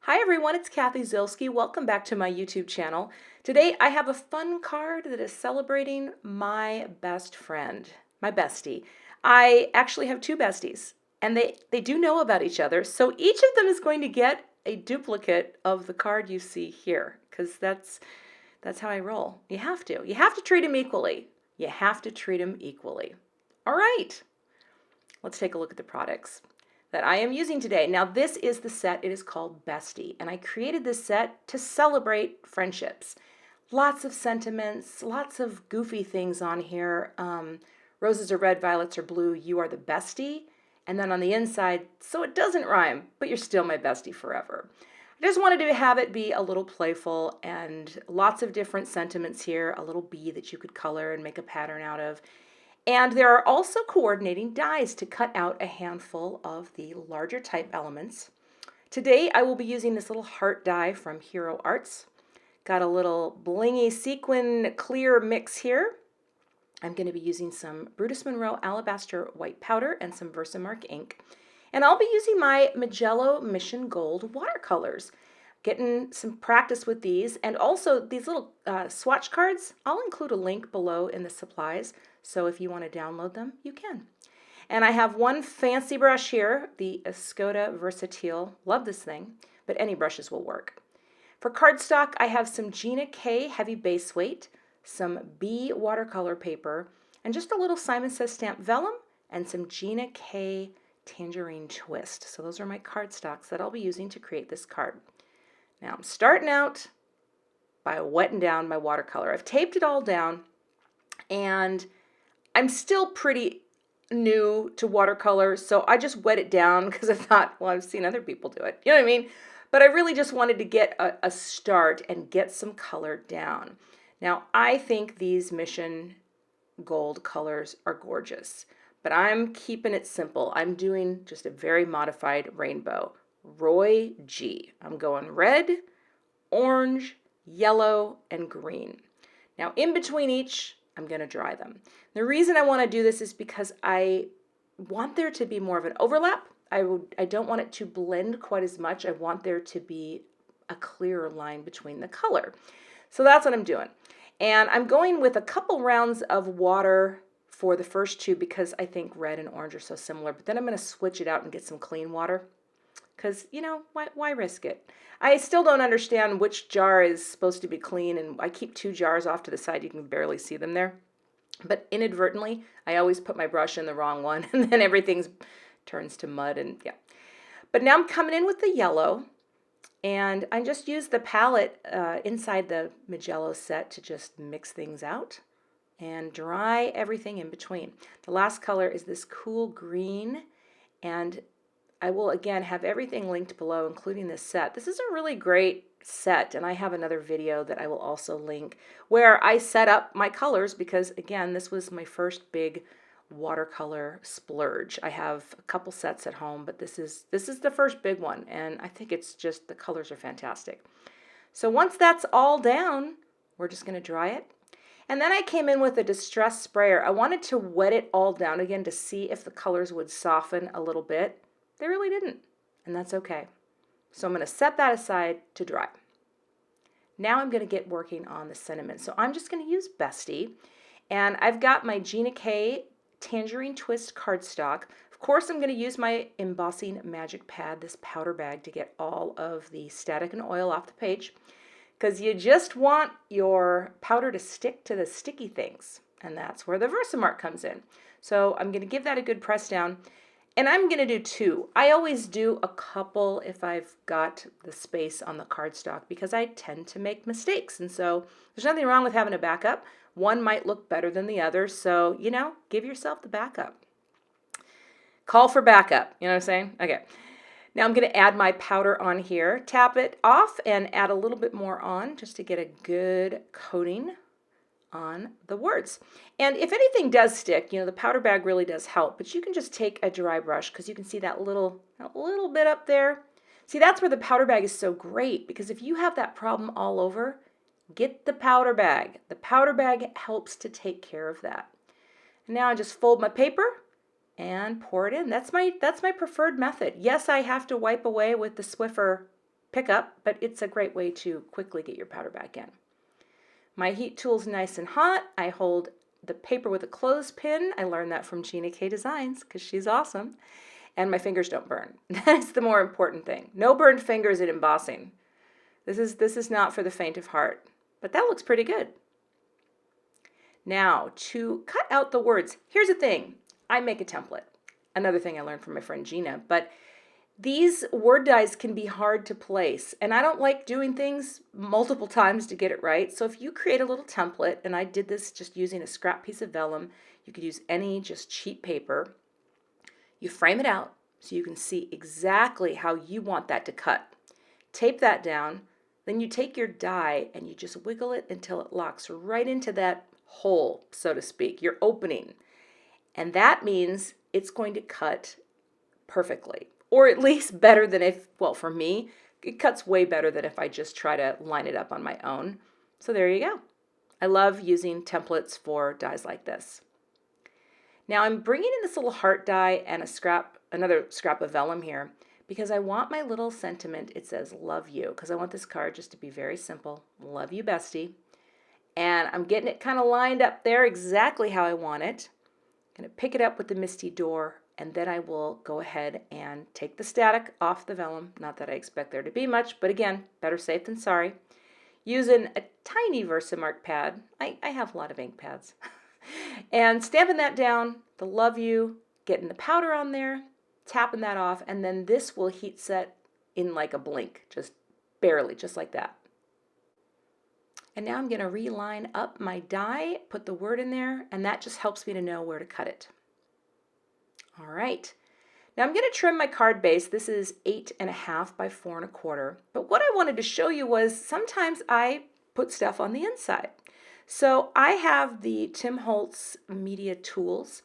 Hi everyone, it's Kathy Zilski. Welcome back to my YouTube channel. Today I have a fun card that is celebrating my best friend, my bestie. I actually have two besties and they do know about each other, so each of them is going to get a duplicate of the card you see here because that's how I roll. You have to. You have to treat them equally. You have to treat them equally. All right, let's take a look at the products that I am using today. Now this is the set, it is called Bestie, and I created this set to celebrate friendships. Lots of sentiments, lots of goofy things on here. Roses are red, violets are blue, you are the bestie. And then on the inside, so it doesn't rhyme, but you're still my bestie forever. I just wanted to have it be a little playful and lots of different sentiments here, a little bee that you could color and make a pattern out of. And there are also coordinating dies to cut out a handful of the larger type elements. Today I will be using this little heart die from Hero Arts. Got a little blingy sequin clear mix here. I'm going to be using some Brutus Monroe Alabaster white powder and some Versamark ink. And I'll be using my Mijello Mission Gold watercolors. Getting some practice with these, and also these little swatch cards. I'll include a link below in the supplies, so if you want to download them, you can. And I have one fancy brush here, the Escoda Versatile. Love this thing, but any brushes will work. For cardstock, I have some Gina K heavy base weight, some B watercolor paper, and just a little Simon Says Stamp Vellum, and some Gina K Tangerine twist. So those are my cardstocks that I'll be using to create this card. Now I'm starting out by wetting down my watercolor. I've taped it all down, and I'm still pretty new to watercolor, so I just wet it down because I thought, well, I've seen other people do it. You know what I mean? But I really just wanted to get a start and get some color down. Now, I think these Mission Gold colors are gorgeous, but I'm keeping it simple. I'm doing just a very modified rainbow. Roy G. I'm going red, orange, yellow, and green. Now in between each, I'm going to dry them. The reason I want to do this is because I want there to be more of an overlap. I don't want it to blend quite as much. I want there to be a clearer line between the color. So that's what I'm doing. And I'm going with a couple rounds of water for the first two because I think red and orange are so similar. But then I'm going to switch it out and get some clean water. Because, you know, why risk it? I still don't understand which jar is supposed to be clean, and I keep two jars off to the side. You can barely see them there. But inadvertently, I always put my brush in the wrong one, and then everything turns to mud, and yeah. But now I'm coming in with the yellow, and I just use the palette inside the Mijello set to just mix things out and dry everything in between. The last color is this cool green, and I will again have everything linked below, including this set. This is a really great set, and I have another video that I will also link where I set up my colors because, again, this was my first big watercolor splurge. I have a couple sets at home, but this is the first big one, and I think it's just, the colors are fantastic. So once that's all down, we're just going to dry it. And then I came in with a distress sprayer. I wanted to wet it all down again to see if the colors would soften a little bit. They really didn't, and that's okay. So I'm going to set that aside to dry. Now I'm going to get working on the sentiment. So I'm just going to use Bestie, and I've got my Gina K Tangerine Twist cardstock. Of course, I'm going to use my Embossing Magic Pad, this powder bag, to get all of the static and oil off the page, because you just want your powder to stick to the sticky things, and that's where the Versamark comes in. So I'm going to give that a good press down. And I'm going to do two. I always do a couple if I've got the space on the cardstock because I tend to make mistakes. And so there's nothing wrong with having a backup. One might look better than the other. So, you know, give yourself the backup. Call for backup. You know what I'm saying? Okay. Now I'm going to add my powder on here. Tap it off and add a little bit more on just to get a good coating on the words. And if anything does stick, you know, the powder bag really does help, but you can just take a dry brush because you can see that little bit up there. See, that's where the powder bag is so great, because if you have that problem all over, get the powder bag. The powder bag helps to take care of that. And now I just fold my paper and pour it in. That's my preferred method. Yes, I have to wipe away with the Swiffer pick up, but it's a great way to quickly get your powder back in. My heat tool's nice and hot. I hold the paper with a clothespin. I learned that from Gina K Designs because she's awesome. And my fingers don't burn. That's the more important thing. No burned fingers in embossing. This is not for the faint of heart, but that looks pretty good. Now, to cut out the words, here's the thing. I make a template. Another thing I learned from my friend Gina, but these word dies can be hard to place, and I don't like doing things multiple times to get it right. So if you create a little template, and I did this just using a scrap piece of vellum, you could use any just cheap paper. You frame it out so you can see exactly how you want that to cut. Tape that down, then you take your die and you just wiggle it until it locks right into that hole, so to speak, your opening. And that means it's going to cut perfectly, or at least better than if, well, for me, it cuts way better than if I just try to line it up on my own. So there you go. I love using templates for dies like this. Now I'm bringing in this little heart die and another scrap of vellum here because I want my little sentiment. It says love you, because I want this card just to be very simple. Love you, bestie. And I'm getting it kind of lined up there exactly how I want it. I'm going to pick it up with the Misty Door, and then I will go ahead and take the static off the vellum. Not that I expect there to be much, but again, better safe than sorry. Using a tiny Versamark pad. I have a lot of ink pads. And stamping that down, the love you, getting the powder on there, tapping that off, and then this will heat set in like a blink, just barely, just like that. And now I'm going to reline up my die, put the word in there, and that just helps me to know where to cut it. All right. Now I'm going to trim my card base. This is 8.5 by 4.25. But what I wanted to show you was sometimes I put stuff on the inside. So I have the Tim Holtz Media Tools,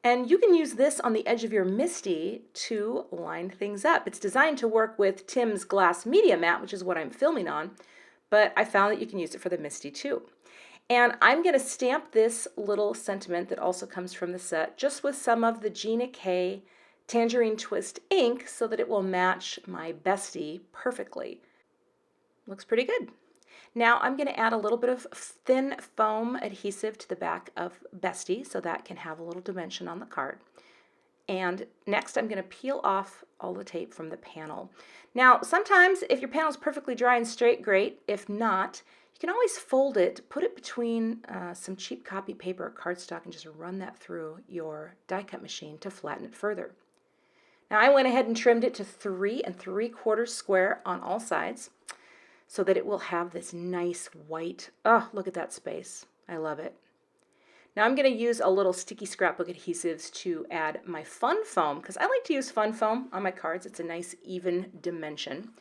and you can use this on the edge of your Misty to line things up. It's designed to work with Tim's glass media mat, which is what I'm filming on, but I found that you can use it for the Misty too. And I'm going to stamp this little sentiment that also comes from the set just with some of the Gina K Tangerine Twist ink so that it will match my Bestie perfectly. Looks pretty good. Now I'm going to add a little bit of thin foam adhesive to the back of Bestie so that can have a little dimension on the card. And next I'm going to peel off all the tape from the panel. Now sometimes if your panel is perfectly dry and straight, great. If not, you can always fold it, put it between some cheap copy paper or cardstock and just run that through your die cut machine to flatten it further. Now I went ahead and trimmed it to 3 3/4 square on all sides, so that it will have this nice white, oh, look at that space. I love it. Now I'm going to use a little sticky scrapbook adhesives to add my fun foam, because I like to use fun foam on my cards. It's a nice even dimension.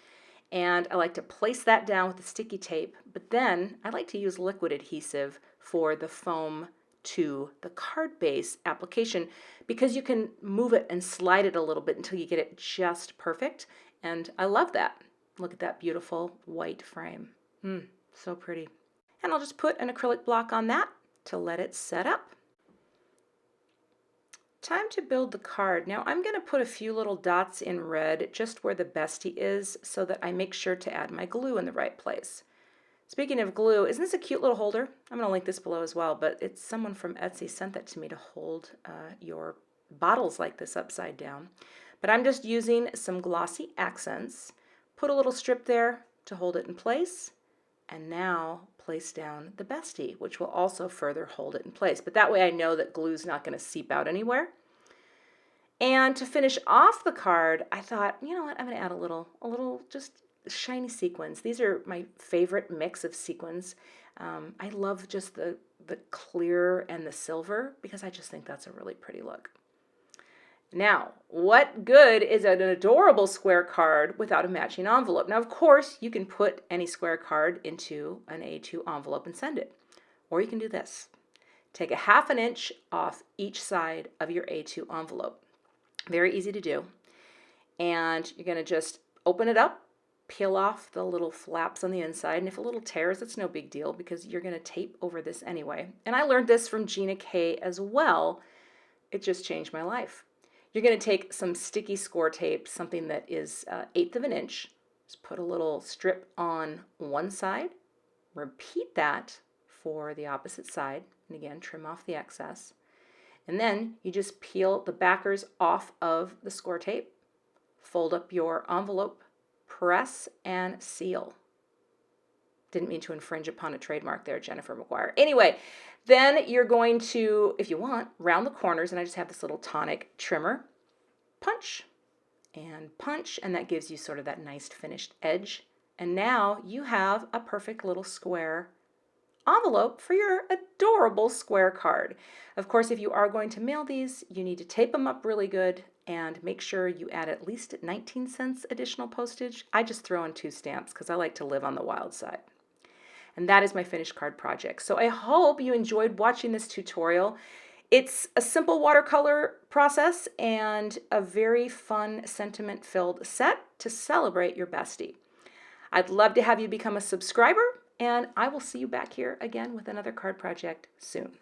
And I like to place that down with the sticky tape, but then I like to use liquid adhesive for the foam to the card base application, because you can move it and slide it a little bit until you get it just perfect. And I love that. Look at that beautiful white frame. So pretty. And I'll just put an acrylic block on that to let it set up. Time to build the card. Now I'm going to put a few little dots in red just where the Bestie is so that I make sure to add my glue in the right place. Speaking of glue, isn't this a cute little holder? I'm going to link this below as well, but it's someone from Etsy sent that to me to hold your bottles like this upside down. But I'm just using some glossy accents. Put a little strip there to hold it in place, and now place down the Bestie, which will also further hold it in place. But that way I know that glue's not going to seep out anywhere. And to finish off the card, I thought, you know what, I'm going to add a little just shiny sequins. These are my favorite mix of sequins. I love just the clear and the silver because I just think that's a really pretty look. Now, what good is an adorable square card without a matching envelope? Now, of course, you can put any square card into an A2 envelope and send it. Or you can do this. Take a 1/2 inch off each side of your A2 envelope. Very easy to do. And you're going to just open it up, peel off the little flaps on the inside, and if a little tears, it's no big deal because you're going to tape over this anyway. And I learned this from Gina K as well. It just changed my life. You're going to take some sticky score tape, something that is 1/8 of an inch, Just put a little strip on one side, repeat that for the opposite side, and again, trim off the excess. And then you just peel the backers off of the score tape, fold up your envelope, press, and seal. Didn't mean to infringe upon a trademark there, Jennifer McGuire. Anyway, then you're going to, if you want, round the corners, and I just have this little tonic trimmer, punch, and that gives you sort of that nice finished edge. And now you have a perfect little square envelope for your adorable square card. Of course, if you are going to mail these, you need to tape them up really good and make sure you add at least 19 cents additional postage. I just throw in 2 stamps because I like to live on the wild side. And that is my finished card project. So I hope you enjoyed watching this tutorial. It's a simple watercolor process and a very fun sentiment-filled set to celebrate your bestie. I'd love to have you become a subscriber, and I will see you back here again with another card project soon.